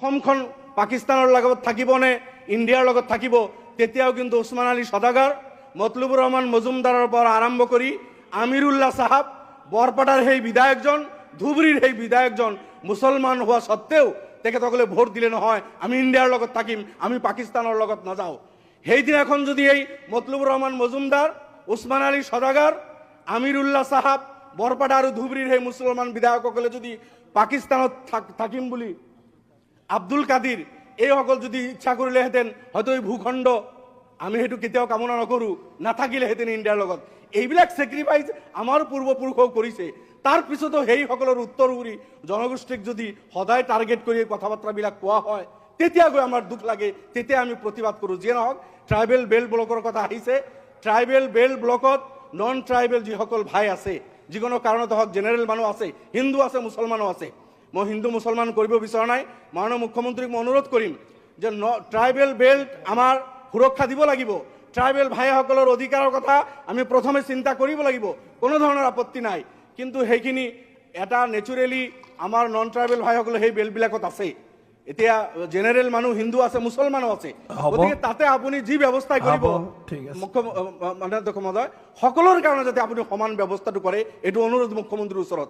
অসমখন পাকিস্তানৰ লগত থাকিব নে ইণ্ডিয়াৰ লগত থাকিব, তেতিয়াও কিন্তু ওছমান আলী সদাগৰ, মতলুবুৰ ৰহমান মজুমদাৰৰ পৰা আৰম্ভ কৰি আমিৰুল্লাহ সাহাব, বৰপেটাৰ সেই বিধায়কজন, ধুবুৰীৰ সেই বিধায়কজন মুছলমান হোৱা সত্ত্বেও তেখেতসকলে ভোট দিলে নহয় আমি ইণ্ডিয়াৰ লগত থাকিম, আমি পাকিস্তানৰ লগত নাযাওঁ। সেইদিনাখন যদি এই মতলুবুৰ ৰহমান মজুমদাৰ, ওছমান আলী সদাগৰ, আমিৰুল্লাহ সাহাব, বৰপেটা আৰু ধুবুৰীৰ সেই মুছলমান বিধায়কসকলে যদি পাকিস্তানত থাকিম বুলি, আব্দুল কাদিৰ এইসকল যদি ইচ্ছা কৰিলেহেঁতেন হয়তো এই ভূখণ্ড আমি সেইটো কেতিয়াও কামনা নকৰোঁ, নাথাকিলেহেঁতেন ইণ্ডিয়াৰ লগত। এইবিলাক ছেক্ৰিফাইচ আমাৰ পূৰ্বপুৰুষেও কৰিছে। তাৰ পিছতো সেইসকলৰ উত্তৰ উৰি জনগোষ্ঠীক যদি সদায় টাৰ্গেট কৰি কথা বাৰ্তাবিলাক কোৱা হয়, তেতিয়া গৈ আমাৰ দুখ লাগে, তেতিয়া আমি প্ৰতিবাদ কৰোঁ। যিয়ে নহওক, ট্ৰাইবেল বেল্ট ব্লকৰ কথা আহিছে। ট্ৰাইবেল বেল্ট ব্লকত নন ট্ৰাইবেল যিসকল ভাই আছে, যিকোনো কাৰণত হওক, জেনেৰেল মানুহ আছে, হিন্দু আছে, মুছলমানো আছে। মই হিন্দু মুছলমান কৰিব বিচৰা নাই। মাননীয় মুখ্যমন্ত্ৰীক মই অনুৰোধ কৰিম যে ট্ৰাইবেল বেল্ট আমাৰ সুৰক্ষা দিব লাগিব। ট্ৰাইবেল ভাইসকলৰ অধিকাৰৰ কথা আমি প্ৰথমে চিন্তা কৰিব লাগিব, কোনো ধৰণৰ আপত্তি নাই। কিন্তু সেইখিনি এটা নেচাৰেলি আমাৰ নন ট্ৰাইবেল ভাইসকলে সেই বেল্টবিলাকত আছে। এতিয়া জেনেৰেল মানুহ হিন্দু আছে, মুছলমানো আছে, গতিকে তাতে আপুনি যি ব্যৱস্থা কৰিব মুখ্যমন্ত্ৰী মহোদয়, সকলোৰ কাৰণে যাতে আপুনি সমান ব্যৱস্থাটো কৰে, এইটো অনুৰোধ মুখ্যমন্ত্ৰীৰ ওচৰত।